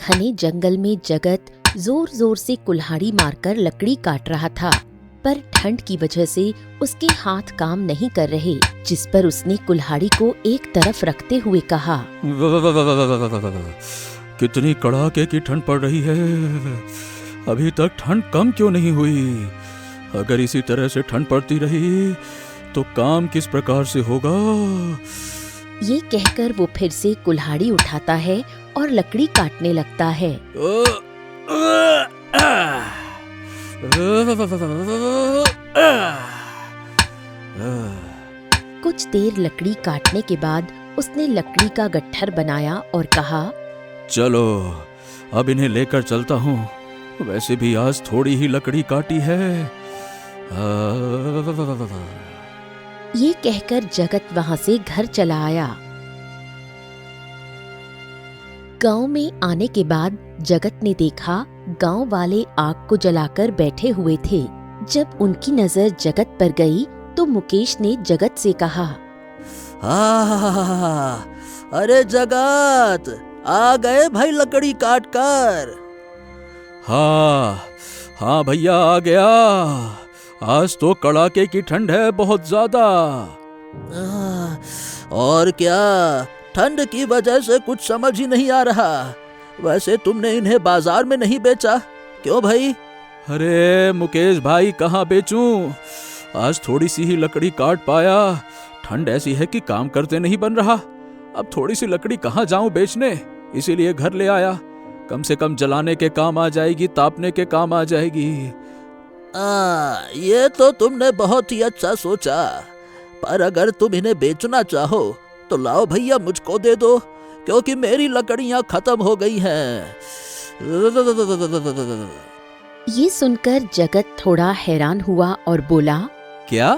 घने जंगल में जगत जोर जोर से कुल्हाड़ी मारकर लकड़ी काट रहा था, पर ठंड की वजह से उसके हाथ काम नहीं कर रहे, जिस पर उसने कुल्हाड़ी को एक तरफ रखते हुए कहा, कितनी कड़ाके की ठंड पड़ रही है, अभी तक ठंड कम क्यों नहीं हुई? अगर इसी तरह से ठंड पड़ती रही तो काम किस प्रकार से होगा? ये कहकर वो फिर से कुल्हाड़ी उठाता है और लकड़ी काटने लगता है। कुछ देर लकड़ी काटने के बाद उसने लकड़ी का गट्ठर बनाया और कहा, चलो अब इन्हें लेकर चलता हूँ, वैसे भी आज थोड़ी ही लकड़ी काटी है। ये कहकर जगत वहां से घर चला आया। गांव में आने के बाद जगत ने देखा गांव वाले आग को जलाकर बैठे हुए थे। जब उनकी नजर जगत पर गई तो मुकेश ने जगत से कहा, अरे जगत, आ गए भाई लकड़ी काट कर। हाँ भैया, आ गया। आज तो कड़ाके की ठंड है बहुत ज्यादा। और क्या, ठंड की वजह से कुछ समझ ही नहीं आ रहा। वैसे तुमने इन्हें बाजार में नहीं बेचा, क्यों भाई? अरे मुकेश भाई, कहाँ बेचूं? आज थोड़ी सी ही लकड़ी काट पाया। ठंड ऐसी है कि काम करते नहीं बन रहा। अब थोड़ी सी लकड़ी कहाँ जाऊं बेचने, इसीलिए घर ले आया। कम से कम जलाने के काम आ जाएगी, तापने के काम आ जाएगी। ये तो तुमने बहुत ही अच्छा सोचा, पर अगर तुम इन्हें बेचना चाहो तो लाओ भैया, मुझको दे दो, क्योंकि मेरी लकड़ियां खत्म हो गई हैं। ये सुनकर जगत थोड़ा हैरान हुआ और बोला, क्या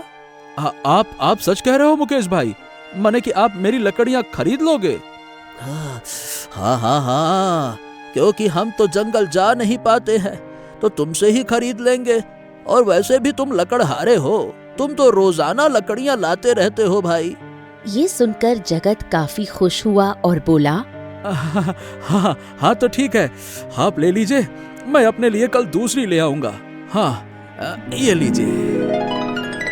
आप सच कह रहे हो मुकेश भाई? माने कि आप मेरी लकड़ियां खरीद लोगे? हाँ, क्योंकि हम तो जंगल जा नहीं पाते हैं, तो तुमसे ही खरीद लेंगे। और वैसे भी तुम लकड़हारे हो, तुम तो रोजाना लकड़ियां लाते रहते हो भाई। ये सुनकर जगत काफी खुश हुआ और बोला, हाँ तो ठीक है, आप ले लीजिए, मैं अपने लिए कल दूसरी ले आऊंगा। हाँ, ये लीजिए।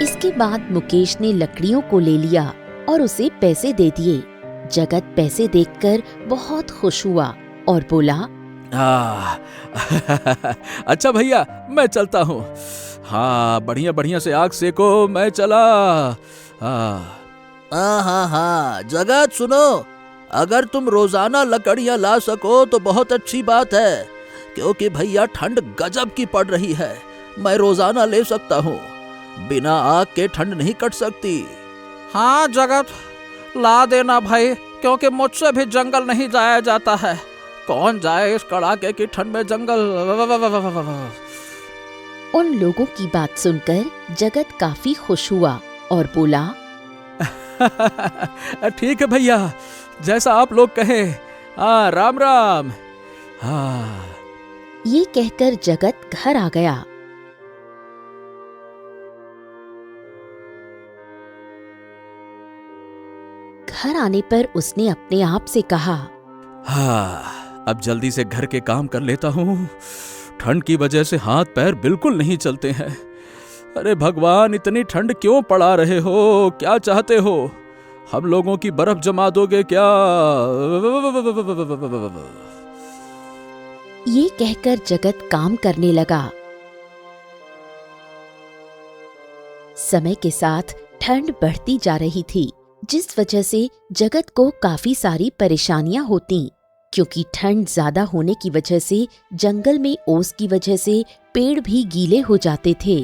इसके बाद मुकेश ने लकड़ियों को ले लिया और उसे पैसे दे दिए। जगत पैसे देखकर बहुत खुश हुआ और बोला, अच्छा भैया, मैं चलता हूँ। हाँ, बढ़िया से आग सेको, मैं चला। हाँ, जगत सुनो, अगर तुम रोजाना लकड़ियां ला सको तो बहुत अच्छी बात है, क्योंकि भैया ठंड गजब की पड़ रही है। मैं रोजाना ले सकता हूँ, बिना आग के ठंड नहीं कट सकती। हाँ जगत, ला देना भाई, क्योंकि मुझसे भी जंगल नहीं जाया जाता है। कौन जाए इस कड़ाके की ठंड में जंगल। उन लोगों की बात सुनकर जगत काफी खुश हुआ और बोला, ठीक है भैया, जैसा आप लोग कहे। राम राम। ये कहकर जगत घर आ गया। घर आने पर उसने अपने आप से कहा, अब जल्दी से घर के काम कर लेता हूँ। ठंड की वजह से हाथ पैर बिल्कुल नहीं चलते हैं। अरे भगवान, इतनी ठंड क्यों पड़ा रहे हो? क्या चाहते हो? हम लोगों की बर्फ जमा दोगे क्या? ये कहकर जगत काम करने लगा। समय के साथ ठंड बढ़ती जा रही थी, जिस वजह से जगत को काफी सारी परेशानियां होती, क्योंकि ठंड ज्यादा होने की वजह से जंगल में ओस की वजह से पेड़ भी गीले हो जाते थे।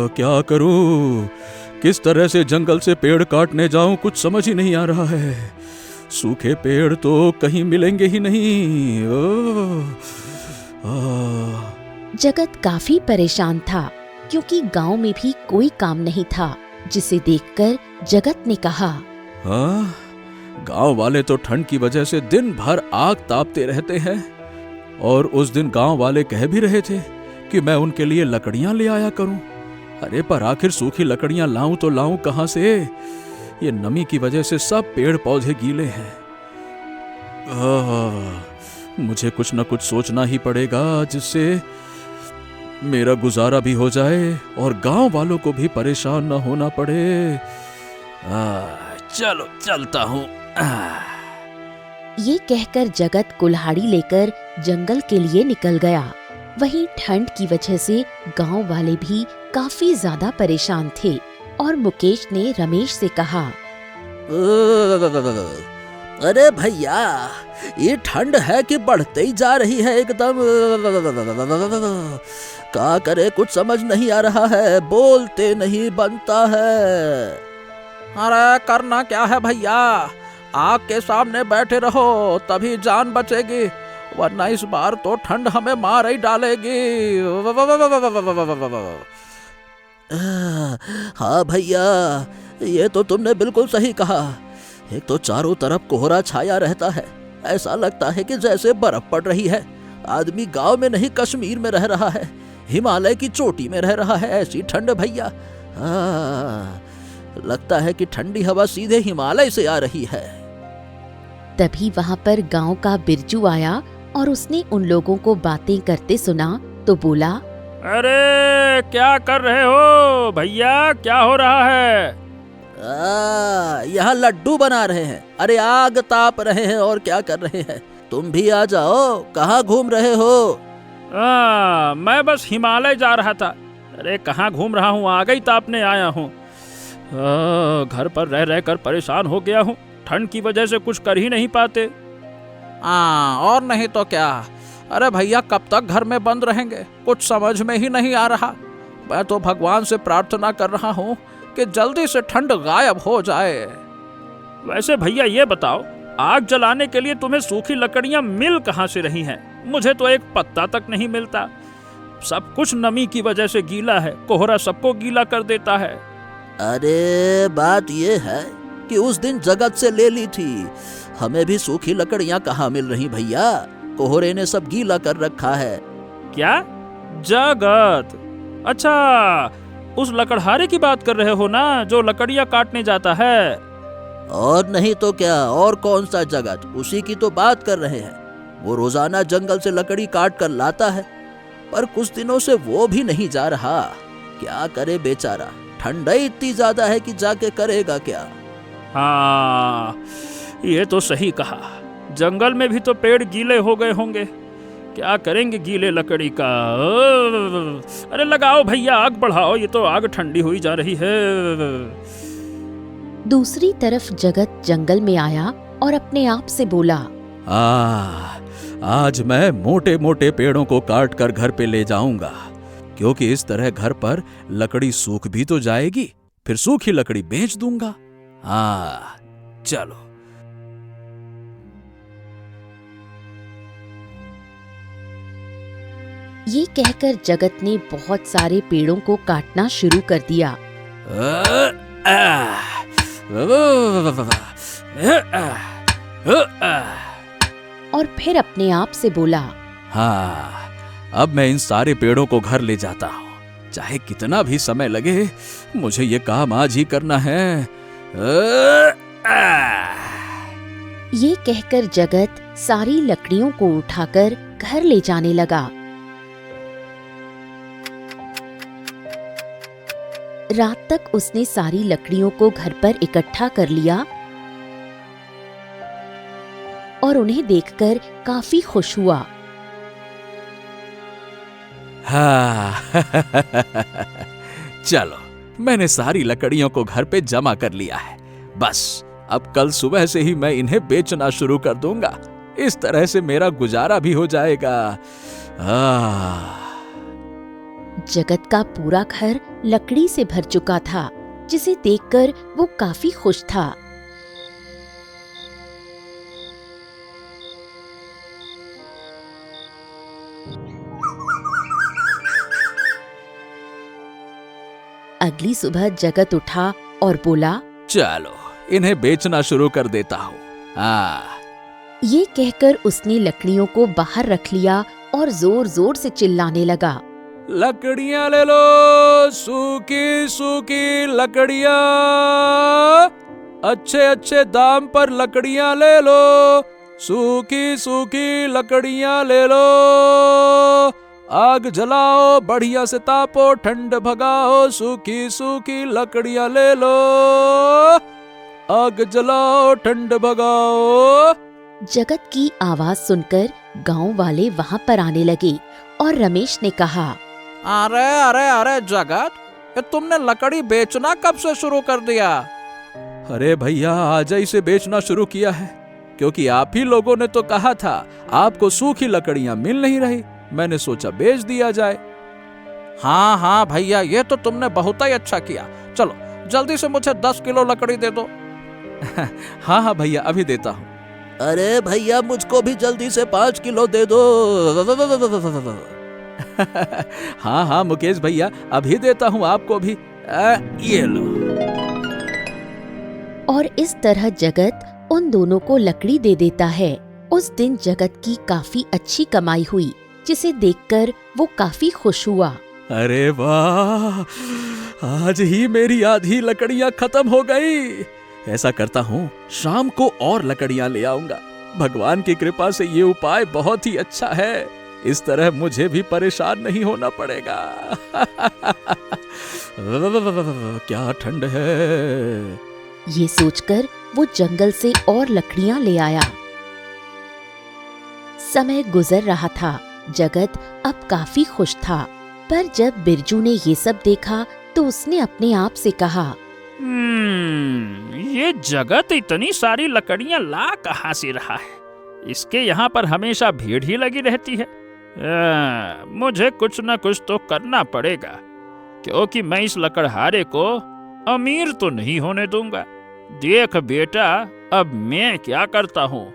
क्या करूं? किस तरह से जंगल से पेड़ काटने जाऊं, कुछ समझ ही नहीं आ रहा है। सूखे पेड़ तो कहीं मिलेंगे ही नहीं। जगत काफी परेशान था, क्योंकि गांव में भी कोई काम नहीं था, जिसे देखकर जगत ने कहा, गांव वाले तो ठंड की वजह से दिन भर आग तापते रहते हैं, और उस दिन गांव वाले कह भी रहे थे कि मैं उनके लिए लकड़ियां ले आया करूं। अरे पर आखिर सूखी लकड़ियां लाऊं तो लाऊं कहां से? ये नमी की वजह से सब पेड़ पौधे गीले हैं। मुझे कुछ न कुछ सोचना ही पड़ेगा जिससे मेरा गुजारा भी हो जाए और गांव वालों को भी परेशान न होना पड़े। चलो चलता हूं। ये कहकर जगत कुल्हाड़ी लेकर जंगल के लिए निकल गया। वहीं ठंड की वजह से गांव वाले भी काफी ज्यादा परेशान थे और मुकेश ने रमेश से कहा, अरे भैया, ये ठंड है कि बढ़ते ही जा रही है एकदम। क्या करे, कुछ समझ नहीं आ रहा है, बोलते नहीं बनता है। अरे करना क्या है भैया, आग के सामने बैठे रहो तभी जान बचेगी, वरना इस बार तो ठंड हमें मार ही डालेगी। हाँ भैया, ये तो तुमने बिल्कुल सही कहा। एक तो चारों तरफ कोहरा छाया रहता है, ऐसा लगता है कि जैसे बर्फ पड़ रही है। आदमी गांव में नहीं कश्मीर में रह रहा है, हिमालय की चोटी में रह रहा है। ऐसी ठंड भैया, लगता है कि ठंडी हवा सीधे हिमालय से आ रही है। तभी वहाँ पर गांव का बिरजू आया और उसने उन लोगों को बातें करते सुना तो बोला, अरे क्या कर रहे हो भैया, क्या हो रहा है? यहाँ लड्डू बना रहे हैं। अरे आग ताप रहे हैं और क्या कर रहे हैं। तुम भी आ जाओ, कहाँ घूम रहे हो? मैं बस हिमालय जा रहा था। अरे कहाँ घूम रहा हूँ, आग ही तापने आया हूँ। घर पर रह रहकर परेशान हो गया हूँ, ठंड की वजह से कुछ कर ही नहीं पाते। और नहीं तो क्या। अरे भैया, कब तक घर में बंद रहेंगे, कुछ समझ में ही नहीं आ रहा। मैं तो भगवान से प्रार्थना कर रहा हूँ कि जल्दी से ठंड गायब हो जाए। वैसे भैया ये बताओ, आग जलाने के लिए तुम्हें सूखी लकड़ियाँ मिल कहाँ से रही हैं? मुझे तो एक पत्ता तक नहीं मिलता। सब कुछ नमी की वजह से गीला है, कोहरा सबको गीला कर देता है। अरे बात ये है कि उस दिन जगत से ले ली थी, हमें भी सूखी लकड़ियाँ कहाँ मिल रही भैया, कोहरे ने सब गीला कर रखा है। क्या जगत? अच्छा, उस लकड़हारे की बात कर रहे हो ना, जो लकड़ियाँ काटने जाता है? और नहीं तो क्या, और कौन सा जगत, उसी की तो बात कर रहे हैं। वो रोजाना जंगल से लकड़ी काट कर लाता है, पर कुछ दिनों से वो भी नहीं जा रहा। क्या करे बेचारा, ठंडाई इतनी ज्यादा है कि जाके करेगा क्या। हाँ, ये तो सही कहा। जंगल में भी तो पेड़ गीले हो गए होंगे, क्या करेंगे गीले लकड़ी का। अरे लगाओ भैया, आग बढ़ाओ, ये तो आग ठंडी हुई जा रही है। दूसरी तरफ जगत जंगल में आया और अपने आप से बोला, आज मैं मोटे मोटे पेड़ों को काट कर घर पे ले जाऊंगा, क्योंकि इस तरह घर पर लकड़ी सूख भी तो जाएगी, फिर सूखी लकड़ी बेच दूंगा। चलो। ये कहकर जगत ने बहुत सारे पेड़ों को काटना शुरू कर दिया। और फिर अपने आप से बोला, हाँ, अब मैं इन सारे पेड़ों को घर ले जाता हूँ, चाहे कितना भी समय लगे, मुझे ये काम आज ही करना है। ये कहकर जगत सारी लकड़ियों को उठाकर घर ले जाने लगा। रात तक उसने सारी लकड़ियों को घर पर इकट्ठा कर लिया और उन्हें देखकर काफी खुश हुआ। चलो, मैंने सारी लकड़ियों को घर पे जमा कर लिया है, बस अब कल सुबह से ही मैं इन्हें बेचना शुरू कर दूंगा, इस तरह से मेरा गुजारा भी हो जाएगा। जगत का पूरा घर लकड़ी से भर चुका था, जिसे देखकर वो काफी खुश था। अगली सुबह जगत उठा और बोला, चलो इन्हें बेचना शुरू कर देता हूँ। ये कहकर उसने लकड़ियों को बाहर रख लिया और जोर जोर से चिल्लाने लगा। लकड़ियां ले लो, सूखी सूखी लकड़ियां, अच्छे अच्छे दाम पर लकड़ियां ले लो, सूखी सूखी लकड़ियां ले लो। आग जलाओ, बढ़िया से तापो, ठंड भगाओ, सूखी सूखी लकड़ियां ले लो, आग जलाओ, ठंड भगाओ। जगत की आवाज सुनकर गांव वाले वहां पर आने लगे और रमेश ने कहा, अरे अरे अरे जगत, ये तुमने लकड़ी बेचना कब से शुरू कर दिया? अरे भैया, आज ही से बेचना शुरू किया है, क्योंकि आप ही लोगों ने तो कहा था आपको सूखी लकड़ियां मिल नहीं रही, मैंने सोचा बेच दिया जाए। हाँ हाँ भैया, ये तो तुमने बहुत ही अच्छा किया। चलो जल्दी से मुझे 10 किलो लकड़ी दे दो। हाँ हाँ भैया, अभी देता हूँ। अरे भैया, मुझको भी जल्दी से 5 किलो दे दो। हाँ हाँ मुकेश भैया, अभी देता हूँ आपको भी। ये लो। और इस तरह जगत उन दोनों को लकड़ी दे देता है। उस दिन जगत की काफी अच्छी कमाई हुई, जिसे देखकर वो काफी खुश हुआ। अरे वाह, आज ही मेरी आधी लकड़ियां खत्म हो गई। ऐसा करता हूँ, शाम को और लकड़ियां ले आऊंगा। भगवान की कृपा से ये उपाय बहुत ही अच्छा है, इस तरह मुझे भी परेशान नहीं होना पड़ेगा। क्या ठंड है। ये सोचकर वो जंगल से और लकड़ियां ले आया। समय गुजर रहा था, जगत अब काफी खुश था, पर जब बिरजू ने ये सब देखा तो उसने अपने आप से कहा, ये जगत इतनी सारी लकड़ियां ला कहाँ से रहा है? इसके यहाँ पर हमेशा भीड़ ही लगी रहती है। मुझे कुछ न कुछ तो करना पड़ेगा, क्योंकि मैं इस लकड़हारे को अमीर तो नहीं होने दूंगा। देख बेटा, अब मैं क्या करता हूँ।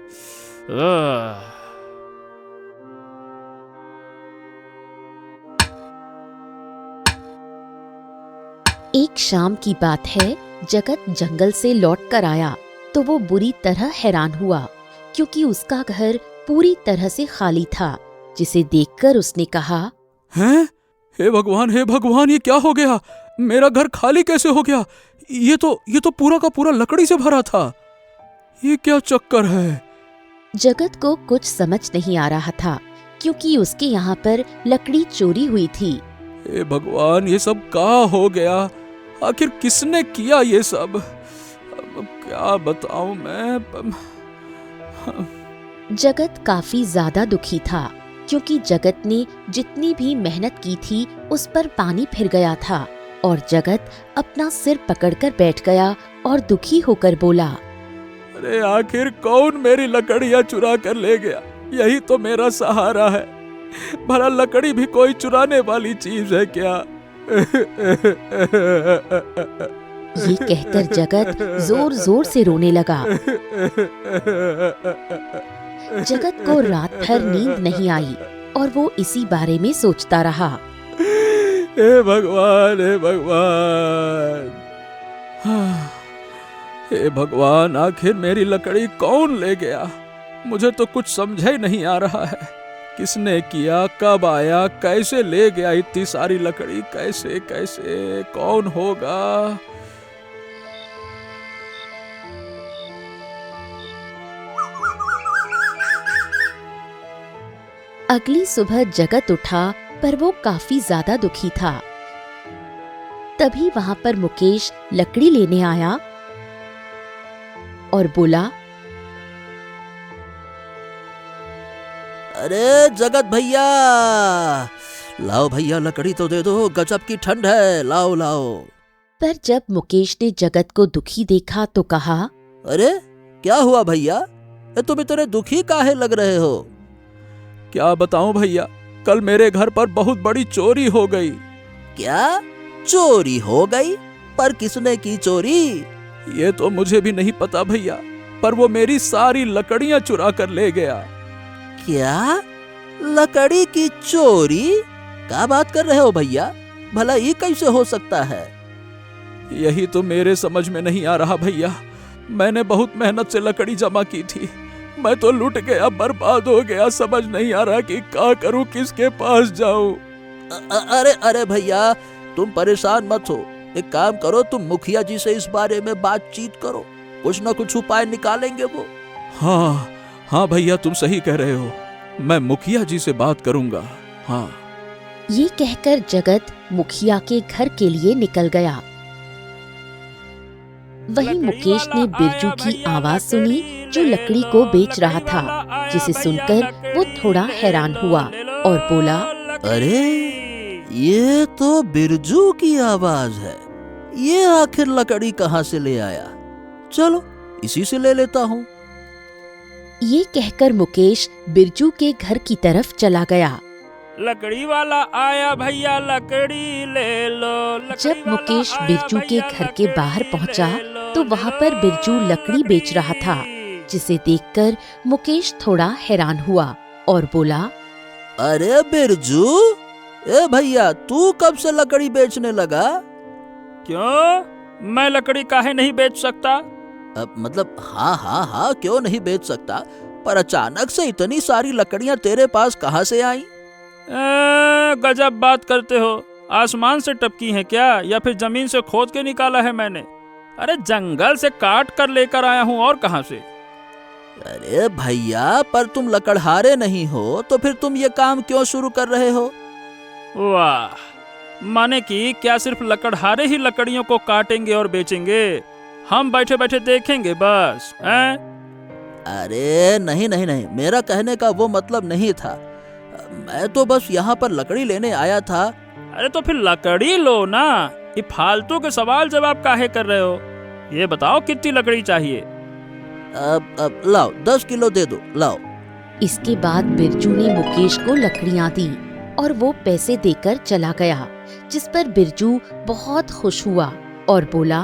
एक शाम की बात है, जगत जंगल से लौट कर आया तो वो बुरी तरह हैरान हुआ, क्योंकि उसका घर पूरी तरह से खाली था, जिसे देखकर उसने कहा, हैं? हे भगवान, ये क्या हो गया? मेरा घर खाली कैसे हो गया? ये तो पूरा का पूरा लकड़ी से भरा था। ये क्या चक्कर है? जगत को कुछ समझ नहीं आ रहा था, क्योंकि उसके यहाँ पर लकड़ी चोरी हुई थी। हे भगवान, ये सब क्या हो गया? आखिर किसने किया ये सब? अब क्या बताऊं मैं। जगत काफी ज्यादा दुखी था, क्योंकि जगत ने जितनी भी मेहनत की थी उस पर पानी फिर गया था, और जगत अपना सिर पकड़कर बैठ गया और दुखी होकर बोला, अरे आखिर कौन मेरी लकड़ियां चुरा कर ले गया? यही तो मेरा सहारा है। भला लकड़ी भी कोई चुराने वाली चीज है क्या? ये कहकर जगत जोर जोर से रोने लगा। जगत को रात भर नींद नहीं आई और वो इसी बारे में सोचता रहा। हे भगवान, हे भगवान, आखिर मेरी लकड़ी कौन ले गया? मुझे तो कुछ समझ ही नहीं आ रहा है। किसने किया, कब आया, कैसे ले गया इतनी सारी लकड़ी? कैसे कौन होगा? अगली सुबह जगत उठा, पर वो काफी ज्यादा दुखी था। तभी वहां पर मुकेश लकड़ी लेने आया और बोला, अरे जगत भैया, लाओ भैया, लकड़ी तो दे दो, गजब की ठंड है, लाओ लाओ। पर जब मुकेश ने जगत को दुखी देखा तो कहा, अरे क्या हुआ भैया? तुम इतने दुखी काहे लग रहे हो? क्या बताऊं भैया, कल मेरे घर पर बहुत बड़ी चोरी हो गई। क्या चोरी हो गई? पर किसने की चोरी? ये तो मुझे भी नहीं पता भैया, पर वो मेरी सारी लकड़ियां चुरा कर ले गया। क्या? लकड़ी की चोरी? क्या बात कर रहे हो भैया? भला ये कैसे हो सकता है? यही तो मेरे समझ में नहीं आ रहा भैया। मैंने बहुत मेहनत से लकड़ी जमा की थी, मैं तो लुट गया, बर्बाद हो गया। समझ नहीं आ रहा कि क्या करूं, किसके पास जाऊं। अरे अरे भैया, तुम परेशान मत हो। एक काम करो, तुम मुखिया जी से इस बारे में बातचीत करो, कुछ न कुछ उपाय निकालेंगे वो। हाँ हाँ भैया, तुम सही कह रहे हो, मैं मुखिया जी से बात करूंगा। हाँ। ये कहकर जगत मुखिया के घर के लिए निकल गया। वहीं मुकेश ने बिरजू की आवाज सुनी जो लकड़ी को बेच रहा था, जिसे सुनकर वो थोड़ा हैरान हुआ और बोला, अरे ये तो बिरजू की आवाज है, ये आखिर लकड़ी कहाँ से ले आया? चलो इसी से ले लेता हूँ। ये कहकर मुकेश बिरजू के घर की तरफ चला गया। लकड़ी वाला आया भैया, लकड़ी ले लो। जब मुकेश बिरजू के घर के बाहर पहुंचा तो वहाँ पर बिरजू लकड़ी बेच रहा था, जिसे देखकर मुकेश थोड़ा हैरान हुआ और बोला, अरे बिरजू, ए भैया, तू कब से लकड़ी बेचने लगा? क्यों, मैं लकड़ी काहे नहीं बेच सकता? मतलब हाँ, क्यों नहीं बेच सकता, पर अचानक से इतनी सारी लकड़ियाँ तेरे पास कहाँ से आई? गजब बात करते हो, आसमान से टपकी हैं क्या, या फिर जमीन से खोद के निकाला है मैंने? अरे जंगल से काट कर लेकर आया हूँ, और कहाँ से? अरे भैया, पर तुम लकड़हारे नहीं हो, तो फिर तुम ये काम क्यों शुरू कर रहे हो? वाह, माने कि क्या सिर्फ लकड़हारे ही लकड़ियों को काटेंगे और बेचेंगे, हम बैठे बैठे देखेंगे बस, हैं? अरे नहीं, मेरा कहने का वो मतलब नहीं था, मैं तो बस यहाँ पर लकड़ी लेने आया था। अरे तो फिर लकड़ी लो ना, ये फालतू के सवाल जवाब काहे कर रहे हो? ये बताओ कितनी लकड़ी चाहिए? अब लाओ, 10 किलो दे दो, लाओ। इसके बाद बिरजू ने मुकेश को लकड़ियाँ दी और वो पैसे देकर चला गया, जिस पर बिरजू बहुत खुश हुआ और बोला,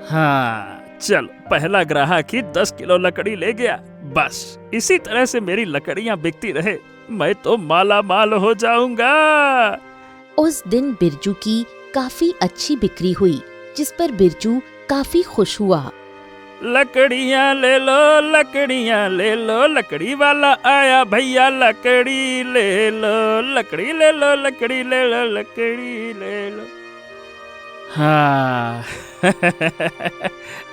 हाँ चलो, पहला ग्राहक ही 10 किलो लकड़ी ले गया, बस इसी तरह से मेरी लकड़ियाँ बिकती रहे, मैं तो माला माल हो जाऊंगा। उस दिन बिरजू की काफी अच्छी बिक्री हुई, जिस पर बिरजू काफी खुश हुआ। लकड़ियाँ ले लो, लकड़ियाँ ले लो, लकड़ी वाला आया भैया, लकड़ी ले लो, लकड़ी ले लो, लकड़ी ले लो, लकड़ी ले लो। हाँ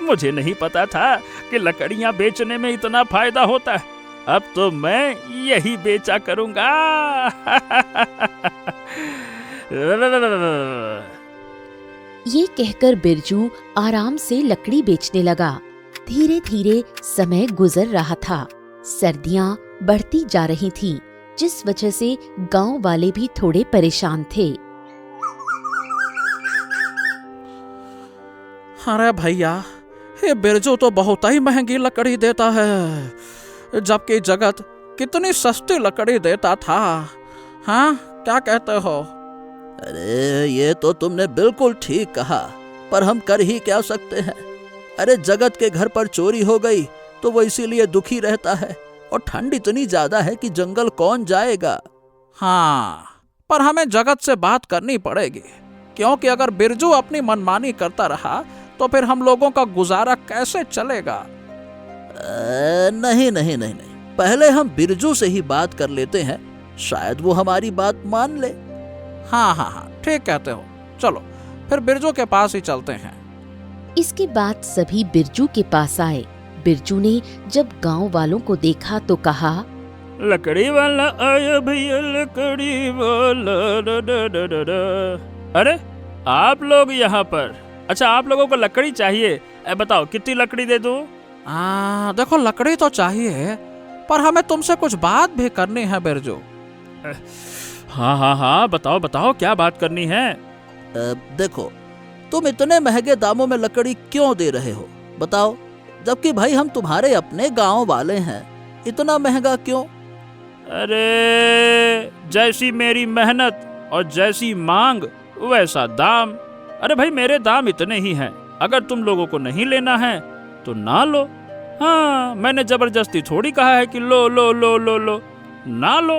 मुझे नहीं पता था कि लकड़ियाँ बेचने में इतना फायदा होता है, अब तो मैं यही बेचा करूँगा। ये कहकर बिरजू आराम से लकड़ी बेचने लगा। धीरे धीरे समय गुजर रहा था, सर्दियाँ बढ़ती जा रही थीं, जिस वजह से गांव वाले भी थोड़े परेशान थे। अरे भैया, ये बिरजू तो बहुत ही महंगी लकड़ी देता है, जबकि जगत कितनी सस्ती लकड़ी देता था। हाँ, क्या कहते हो? अरे ये तो तुमने बिल्कुल ठीक कहा, पर हम कर ही क्या सकते हैं? अरे जगत के घर पर चोरी हो गई तो वो इसीलिए दुखी रहता है, और ठंड इतनी ज्यादा है कि जंगल कौन जाएगा। हाँ, पर हमें जगत से बात करनी पड़ेगी, क्योंकि अगर बिरजू अपनी मनमानी करता रहा तो फिर हम लोगों का गुजारा कैसे चलेगा? नहीं, पहले हम बिरजू से ही बात कर लेते हैं, शायद वो हमारी बात मान ले। हाँ, ठीक कहते हो, चलो फिर बिरजू के पास ही चलते हैं। इसके बाद सभी बिरजू के पास आए। बिरजू ने जब गांव वालों को देखा तो कहा, लकड़ी वाला आया भैया, लकड़ी वाला। अरे आप लोग यहाँ पर, अच्छा आप लोगों को लकड़ी चाहिए, बताओ कितनी लकड़ी दे दूं? देखो लकड़ी तो चाहिए, पर हमें तुमसे कुछ बात भी करनी है बिरजू। हाँ, बताओ क्या बात करनी है? देखो, तुम इतने महंगे दामों में लकड़ी क्यों दे रहे हो, बताओ, जबकि भाई हम तुम्हारे अपने गांव वाले हैं, इतना महंगा क्यों? अरे जैसी मेरी मेहनत और जैसी मांग वैसा दाम। अरे भाई मेरे दाम इतने ही हैं, अगर तुम लोगों को नहीं लेना है तो ना लो। हाँ, मैंने जबरदस्ती थोड़ी कहा है कि लो लो लो लो लो, ना लो।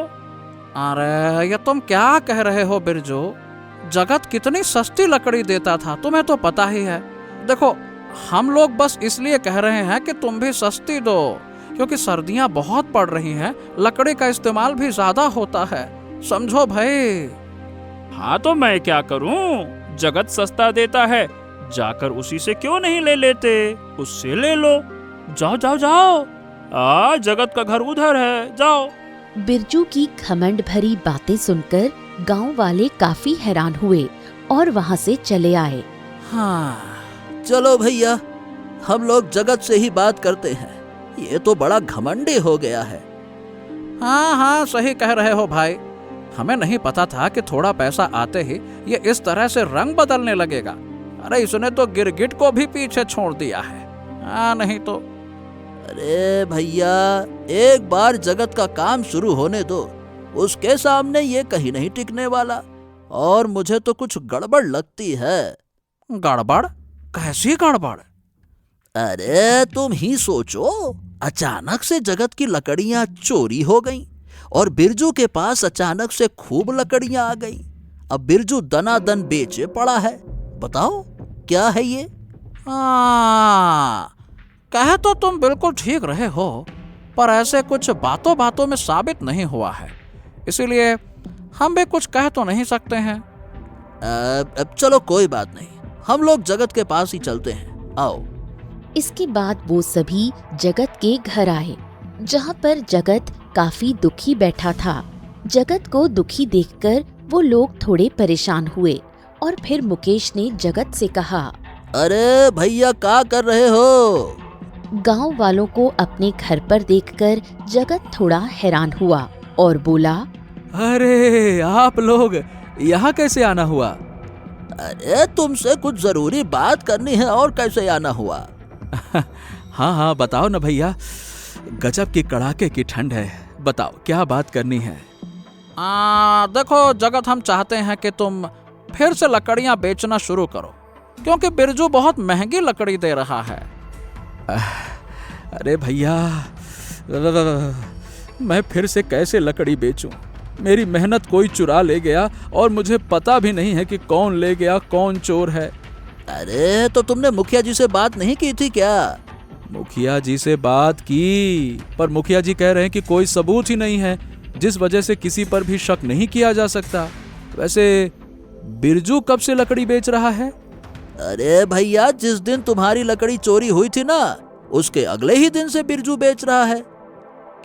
अरे ये तुम क्या कह रहे हो बिरजू? जगत कितनी सस्ती लकड़ी देता था, तुम्हें तो पता ही है। देखो, हम लोग बस इसलिए कह रहे हैं कि तुम भी सस्ती दो, क्योंकि सर्दियां बहुत पड़ रही हैं, लकड़ी का इस्तेमाल भी ज्यादा होता है, समझो भाई। हाँ तो मैं क्या करूं, जगत सस्ता देता है, जाकर उसी से क्यों नहीं ले लेते, उससे ले लो। जाओ जाओ जाओ, जगत का घर उधर है, जाओ। बिरजू की घमंड भरी बातें सुनकर गांव वाले काफी हैरान हुए और वहां से चले आए। हाँ, चलो भैया, हम लोग जगत से ही बात करते हैं। ये तो बड़ा घमंडी हो गया है। हाँ हाँ, सही कह रहे हो भाई। हमें नहीं पता था कि थोड़ा पैसा आते ही ये इस तरह से रंग बदलने लगेगा। अरे इसने तो गिरगिट को भी पीछे छोड़ दिया है। हाँ नहीं तो। अरे भैया, एक बार जगत का काम शुरू होने दो, उसके सामने ये कहीं नहीं टिकने वाला। और मुझे तो कुछ गड़बड़ लगती है। गड़बड़? कैसी गड़बड़? अरे तुम ही सोचो, अचानक से जगत की लकड़ियां चोरी हो गईं और बिरजू के पास अचानक से खूब लकड़ियां आ गईं। अब बिरजू दनादन बेचे पड़ा है। बताओ क्या है ये? हाँ, कहे तो तुम बिल्कुल ठीक रहे हो, पर ऐसे कुछ बातों बातों में साबित नहीं हुआ है, इसीलिए हम भी कुछ कह तो नहीं सकते हैं। अब चलो कोई बात नहीं, हम लोग जगत के पास ही चलते हैं, आओ। इसके बाद वो सभी जगत के घर आए, जहाँ पर जगत काफी दुखी बैठा था। जगत को दुखी देखकर वो लोग थोड़े परेशान हुए और फिर मुकेश ने जगत से कहा, अरे भैया, क्या कर रहे हो? गांव वालों को अपने घर पर देखकर जगत थोड़ा हैरान हुआ और बोला, अरे आप लोग यहाँ कैसे आना हुआ? अरे तुमसे कुछ जरूरी बात करनी है, और कैसे आना हुआ? हाँ हाँ बताओ ना भैया, गजब की कड़ाके की ठंड है, बताओ क्या बात करनी है? देखो जगत, हम चाहते हैं कि तुम फिर से लकड़ियां बेचना शुरू करो, क्योंकि बिरजू बहुत महंगी लकड़ी दे रहा है। अरे भैया, मैं फिर से कैसे लकड़ी बेचूं? मेरी मेहनत कोई चुरा ले गया और मुझे पता भी नहीं है कि कौन ले गया, कौन चोर है। अरे तो तुमने मुखिया जी से बात नहीं की थी क्या? मुखिया जी से बात की, पर मुखिया जी कह रहे हैं कि कोई सबूत ही नहीं है, जिस वजह से किसी पर भी शक नहीं किया जा सकता। वैसे बिरजू कब से लकड़ी बेच रहा है? अरे भैया, जिस दिन तुम्हारी लकड़ी चोरी हुई थी ना, उसके अगले ही दिन से बिरजू बेच रहा है।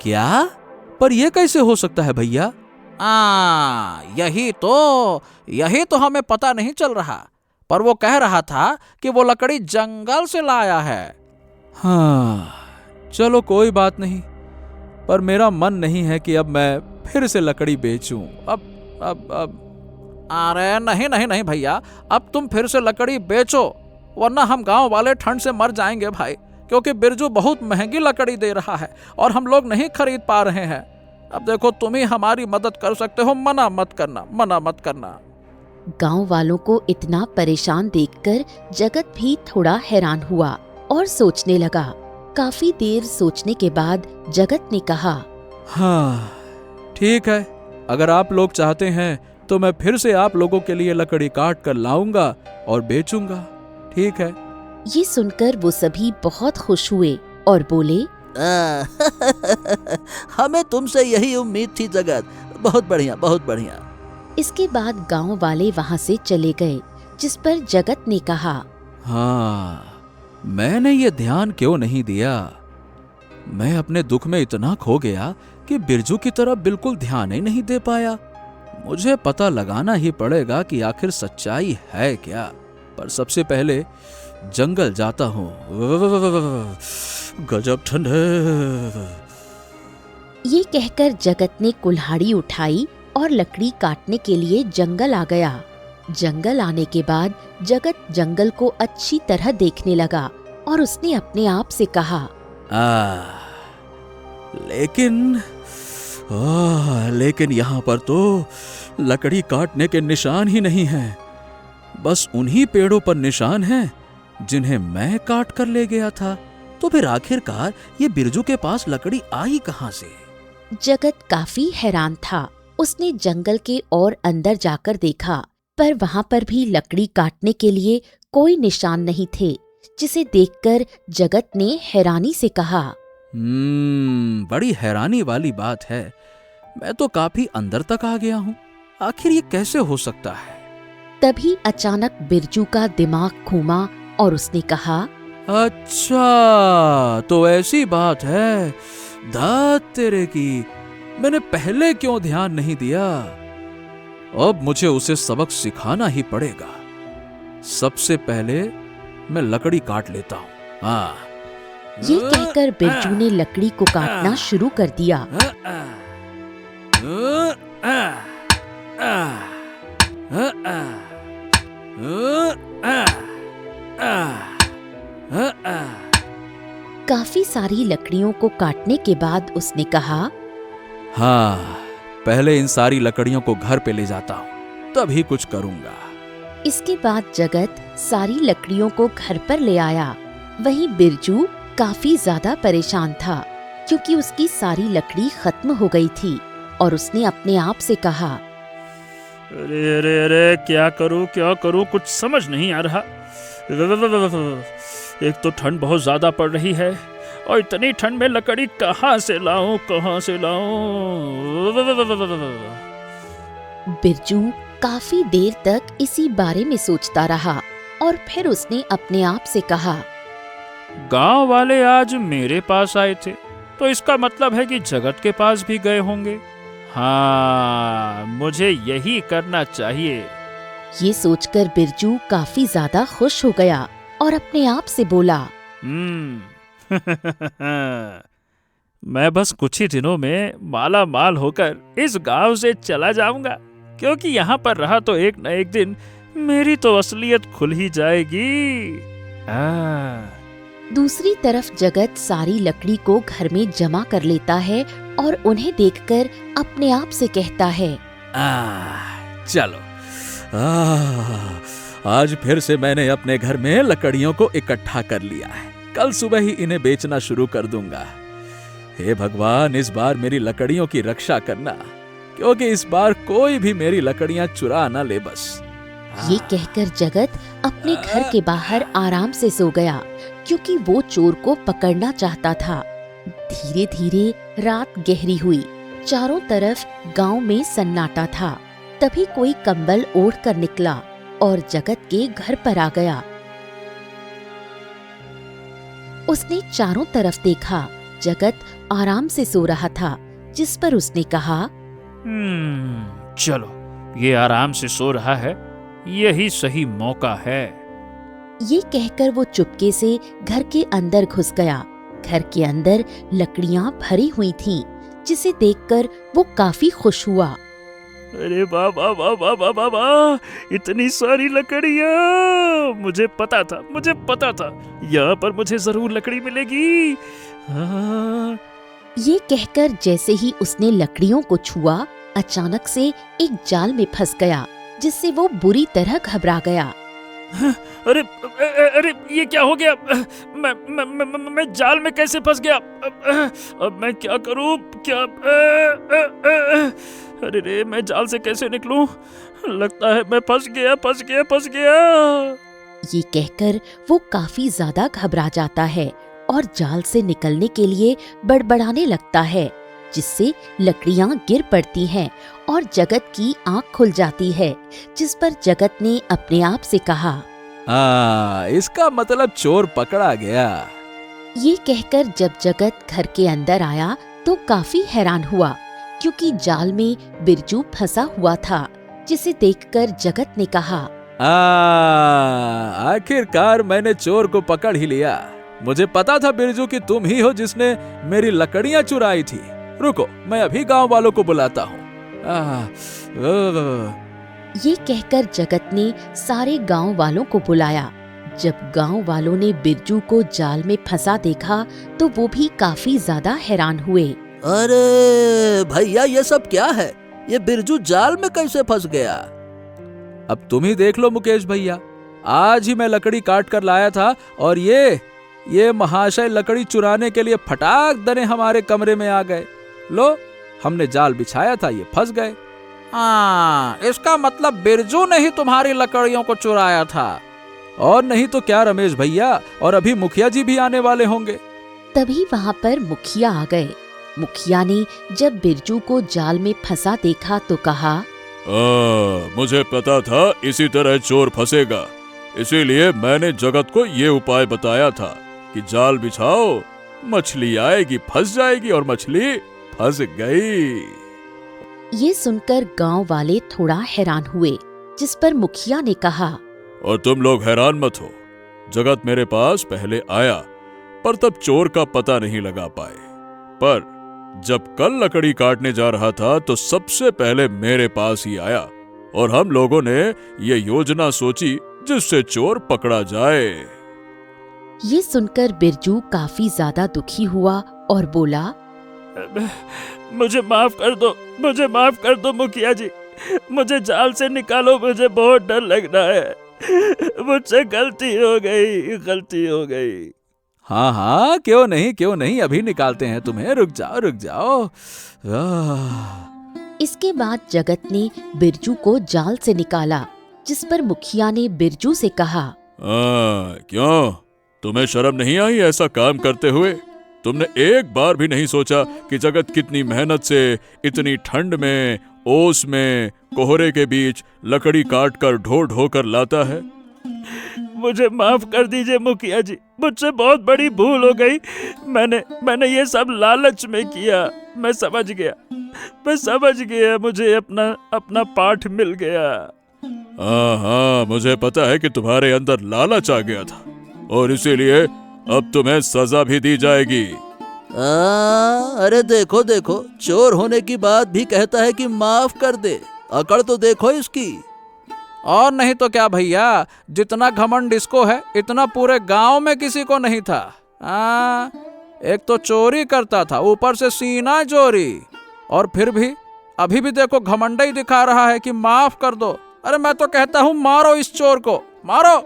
क्या? पर यह कैसे हो सकता है भैया? यही तो हमें पता नहीं चल रहा, पर वो कह रहा था कि वो लकड़ी जंगल से लाया है। हाँ, चलो कोई बात नहीं, पर मेरा मन नहीं है कि अब मैं फिर से लकड़ी बेचूं। अब अरे नहीं नहीं नहीं भैया, अब तुम फिर से लकड़ी बेचो, वरना हम गांव वाले ठंड से मर जाएंगे भाई, क्योंकि बिरजू बहुत महंगी लकड़ी दे रहा है और हम लोग नहीं खरीद पा रहे हैं। अब देखो, तुम ही हमारी मदद कर सकते हो, मना मत करना। गांव वालों को इतना परेशान देखकर जगत भी थोड़ा हैरान हुआ और सोचने लगा। काफी देर सोचने के बाद जगत ने कहा, हाँ ठीक है, अगर आप लोग चाहते हैं तो मैं फिर से आप लोगों के लिए लकड़ी काट कर लाऊंगा और बेचूंगा। ठीक है। ये सुनकर वो सभी बहुत खुश हुए और बोले, हमें तुमसे यही उम्मीद थी जगत, बहुत बढ़िया, बहुत बढ़िया। इसके बाद गांव वाले वहां से चले गए, जिस पर जगत ने कहा, हाँ, मैंने ये ध्यान क्यों नहीं दिया? मैं अपने दुख में इतना खो गया कि बिरजू की तरफ बिल्कुल ध्यान ही नहीं दे पाया। मुझे पता लगाना ही पड़ेगा कि आखिर सच्चाई है क्या। पर सबसे पहले जंगल जाता हूँ। गजब ठंड है। ये कहकर जगत ने कुल्हाड़ी उठाई और लकड़ी काटने के लिए जंगल आ गया। जंगल आने के बाद जगत जंगल को अच्छी तरह देखने लगा और उसने अपने आप से कहा, लेकिन यहाँ पर तो लकड़ी काटने के निशान ही नहीं हैं। बस उन्हीं पेड़ों पर निशान हैं जिन्हें मैं काट कर ले गया था। तो फिर आखिरकार ये बिरजू के पास लकड़ी आई कहाँ से? जगत काफी हैरान था। उसने जंगल के और अंदर जाकर देखा, पर वहाँ पर भी लकड़ी काटने के लिए कोई निशान नहीं थे, जिसे देखकर जगत ने हैरानी से कहा, बड़ी हैरानी वाली बात है। मैं तो काफी अंदर तक आ गया हूँ। आखिर ये कैसे हो सकता है? तभी अचानक बिरजू का दिमाग घूमा और उसने कहा, अच्छा, तो ऐसी बात है। दात तेरे की, मैंने पहले क्यों ध्यान नहीं दिया? अब मुझे उसे सबक सिखाना ही पड़ेगा। सबसे पहले मैं लकड़ी काट लेता हूँ। हाँ। ये कहकर बिरजू ने लकड़ी को काटना शुरू कर दिया। काफी सारी लकड़ियों को काटने के बाद उसने कहा, हाँ, पहले इन सारी लकड़ियों को घर पे ले जाता हूँ, तभी कुछ करूँगा। इसके बाद जगत सारी लकड़ियों को घर पर ले आया। वहीं बिरजू काफी ज्यादा परेशान था क्योंकि उसकी सारी लकड़ी खत्म हो गई थी और उसने अपने आप से कहा, अरे अरे अरे, क्या करूं, कुछ समझ नहीं आ रहा। एक तो ठंड बहुत ज्यादा पड़ रही है और इतनी ठंड में लकड़ी कहाँ से लाऊं? बिरजू काफी देर तक इसी बारे में सोचता रहा और फिर उसने अपने आप से कहा, गांव वाले आज मेरे पास आए थे, तो इसका मतलब है कि जगत के पास भी गए होंगे। हाँ, मुझे यही करना चाहिए। ये सोचकर बिरजू काफी ज्यादा खुश हो गया और अपने आप से बोला, मैं बस कुछ ही दिनों में माला माल होकर इस गांव से चला जाऊंगा, क्योंकि यहाँ पर रहा तो एक न एक दिन मेरी तो असलियत खुल ही जाएगी। दूसरी तरफ जगत सारी लकड़ी को घर में जमा कर लेता है और उन्हें देखकर अपने आप से कहता है, चलो, आज फिर से मैंने अपने घर में लकड़ियों को इकट्ठा कर लिया है। कल सुबह ही इन्हें बेचना शुरू कर दूंगा। हे भगवान, इस बार मेरी लकड़ियों की रक्षा करना, क्योंकि इस बार कोई भी मेरी लकड़ियां चुरा ना ले बस। ये कहकर जगत अपने घर के बाहर आराम से सो गया क्योंकि वो चोर को पकड़ना चाहता था। धीरे धीरे रात गहरी हुई। चारों तरफ गांव में सन्नाटा था। तभी कोई कंबल ओढ़ कर निकला और जगत के घर पर आ गया। उसने चारों तरफ देखा। जगत आराम से सो रहा था, जिस पर उसने कहा, चलो, ये आराम से सो रहा है, यही सही मौका है। ये कहकर वो चुपके से घर के अंदर घुस गया। घर के अंदर लकड़ियां भरी हुई थीं, जिसे देखकर वो काफी खुश हुआ। अरे वाह वाह वाह वाह वाह वाह वाह, इतनी सारी लकड़ियां! मुझे पता था यहाँ पर मुझे जरूर लकड़ी मिलेगी। ये कहकर जैसे ही उसने लकड़ियों को छुआ, अचानक से एक जाल में फंस गया, जिससे वो बुरी तरह घबरा गया। अरे अरे, ये क्या हो गया? मैं जाल में कैसे फंस गया? अब मैं क्या करूं? अरे रे, मैं जाल से कैसे निकलूं? लगता है मैं फंस गया। ये कहकर वो काफी ज्यादा घबरा जाता है और जाल से निकलने के लिए बड़बड़ाने लगता है, जिससे लकड़ियां गिर पड़ती हैं और जगत की आंख खुल जाती है, जिस पर जगत ने अपने आप से कहा, इसका मतलब चोर पकड़ा गया। ये कहकर जब जगत घर के अंदर आया तो काफी हैरान हुआ, क्योंकि जाल में बिरजू फंसा हुआ था, जिसे देखकर जगत ने कहा, आखिरकार मैंने चोर को पकड़ ही लिया। मुझे पता था बिरजू कि तुम ही हो जिसने मेरी लकड़ियां चुराई थी। रुको, मैं अभी गांव वालों को बुलाता हूँ। ये कहकर जगत ने सारे गांव वालों को बुलाया। जब गांव वालों ने बिरजू को जाल में फंसा देखा तो वो भी काफी ज्यादा हैरान हुए। अरे भैया, ये सब क्या है? ये बिरजू जाल में कैसे फंस गया? अब तुम ही देख लो मुकेश भैया, आज ही मैं लकड़ी काट कर लाया था और ये महाशय लकड़ी चुराने के लिए फटाक दने हमारे कमरे में आ गए। लो, हमने जाल बिछाया था, ये फंस गए। इसका मतलब बिरजू ने ही तुम्हारी लकड़ियों को चुराया था। और नहीं तो क्या रमेश भैया, और अभी मुखिया जी भी आने वाले होंगे। तभी वहाँ पर मुखिया आ गए। मुखिया ने जब बिरजू को जाल में फंसा देखा तो कहा, मुझे पता था इसी तरह चोर फंसेगा, इसीलिए मैंने जगत को ये उपाय बताया था कि जाल बिछाओ, मछली आएगी, फंस जाएगी, और मछली फंस गई। ये सुनकर गांव वाले थोड़ा हैरान हुए, जिस पर मुखिया ने कहा, और तुम लोग हैरान मत हो, जगत मेरे पास पहले आया पर तब चोर का पता नहीं लगा पाए, पर जब कल लकड़ी काटने जा रहा था तो सबसे पहले मेरे पास ही आया और हम लोगों ने ये योजना सोची जिससे चोर पकड़ा जाए। ये सुनकर बिरजू काफी ज्यादा दुखी हुआ और बोला, मुझे माफ कर दो मुखिया जी, मुझे जाल से निकालो, मुझे बहुत डर लग रहा है, मुझसे गलती हो गई। हाँ हाँ, क्यों नहीं, अभी निकालते हैं तुम्हें, रुक जाओ। इसके बाद जगत ने बिरजू को जाल से निकाला, जिस पर मुखिया ने बिरजू से कहा, क्यों, तुम्हें शर्म नहीं आई ऐसा काम करते हुए? तुमने एक बार भी नहीं सोचा कि जगत कितनी मेहनत से इतनी ठंड में, ओस में, कोहरे के बीच लकड़ी काट कर ढो कर लाता है? मुझे माफ कर दीजिए मुखिया जी, मुझसे बहुत बड़ी भूल हो गई। मैंने ये सब लालच में किया। मैं समझ गया, मुझे अपना पाठ मिल गया। हाँ, मुझे पता है कि तुम्हारे अंदर लालच आ गया था और इसीलिए अब तुम्हें सजा भी दी जाएगी। अरे देखो, चोर होने की बात भी कहता है कि माफ कर दे। अकड़ तो देखो इसकी। और नहीं तो क्या भैया, जितना घमंड इसको है इतना पूरे गांव में किसी को नहीं था। एक तो चोरी करता था, ऊपर से सीना चोरी, और फिर भी अभी भी देखो घमंड ही दिखा रहा है कि माफ कर दो। अरे मैं तो कहता हूँ मारो इस चोर को, मारो।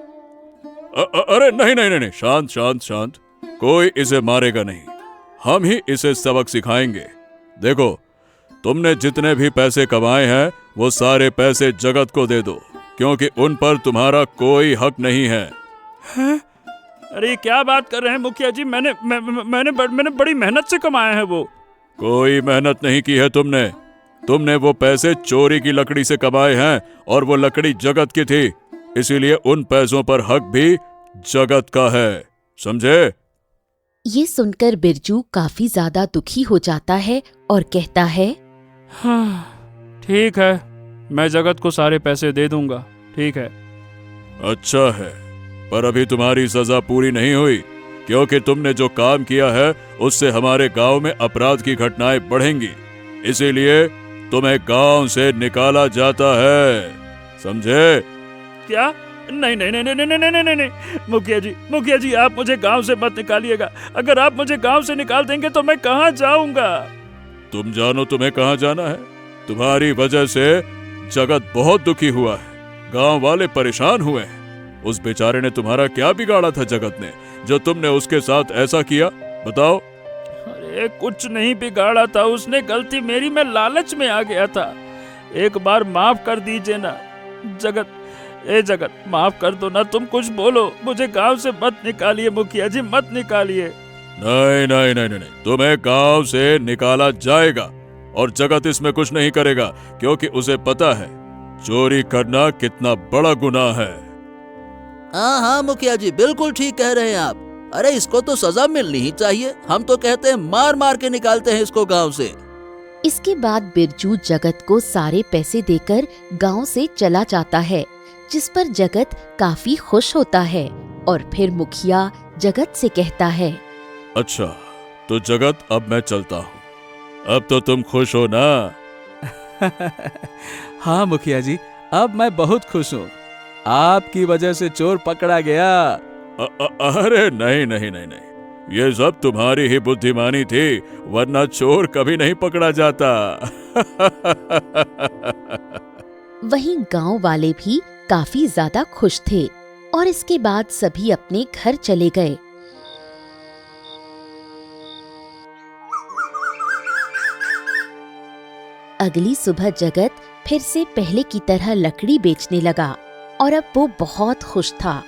अरे नहीं, शांत, कोई इसे मारेगा नहीं, हम ही इसे सबक सिखाएंगे। देखो, तुमने जितने भी पैसे कमाए हैं वो सारे पैसे जगत को दे दो, क्योंकि उन पर तुम्हारा कोई हक नहीं है। अरे क्या बात कर रहे हैं मुखिया जी, मैंने बड़ी मेहनत से कमाए हैं वो। कोई मेहनत नहीं की है तुमने वो पैसे चोरी की लकड़ी से कमाए हैं और वो लकड़ी जगत की थी, इसीलिए उन पैसों पर हक भी जगत का है, समझे? ये सुनकर बिरजू काफी ज्यादा दुखी हो जाता है और कहता है, हाँ, ठीक है, मैं जगत को सारे पैसे दे दूंगा, ठीक है। अच्छा है, पर अभी तुम्हारी सजा पूरी नहीं हुई, क्योंकि तुमने जो काम किया है उससे हमारे गांव में अपराध की घटनाएं बढ़ेंगी, इसीलिए तुम्हें गांव से निकाला जाता है, समझे? क्या? नहीं, मुखिया जी आप मुझे गांव से मत निकालिएगा। अगर आप मुझे गांव से निकाल देंगे तो मैं कहाँ जाऊंगा? तुम जानो तुम्हें कहाँ जाना है। तुम्हारी वजह से जगत बहुत दुखी हुआ है, गांव वाले परेशान हुए हैं। उस बेचारे ने तुम्हारा क्या बिगाड़ा था जगत ने, जो तुमने उसके साथ ऐसा किया, बताओ? अरे कुछ नहीं बिगाड़ा था उसने, गलती मेरी, मैं लालच में आ गया था। एक बार माफ कर दीजिए ना जगत, जगत माफ कर दो ना, तुम कुछ बोलो, मुझे गांव से मत निकालिए मुखिया जी, मत निकालिए। नहीं, तुम्हें गांव से निकाला जाएगा और जगत इसमें कुछ नहीं करेगा, क्योंकि उसे पता है चोरी करना कितना बड़ा गुनाह है। हाँ मुखिया जी, बिल्कुल ठीक कह रहे हैं आप। अरे इसको तो सजा मिलनी ही चाहिए। हम तो कहते हैं मार के निकालते हैं इसको गांव से। इसके बाद बिरजू जगत को सारे पैसे देकर गांव से चला जाता है, जिस पर जगत काफी खुश होता है और फिर मुखिया जगत से कहता है, अच्छा तो जगत, अब मैं चलता हूँ, अब तो तुम खुश हो ना? हाँ मुखिया जी, अब मैं बहुत खुश हूँ, आपकी वजह से चोर पकड़ा गया। अरे नहीं, ये सब तुम्हारी ही बुद्धिमानी थी, वरना चोर कभी नहीं पकड़ा जाता। वहीं गांव वाले भी काफी ज्यादा खुश थे और इसके बाद सभी अपने घर चले गए। अगली सुबह जगत फिर से पहले की तरह लकड़ी बेचने लगा और अब वो बहुत खुश था।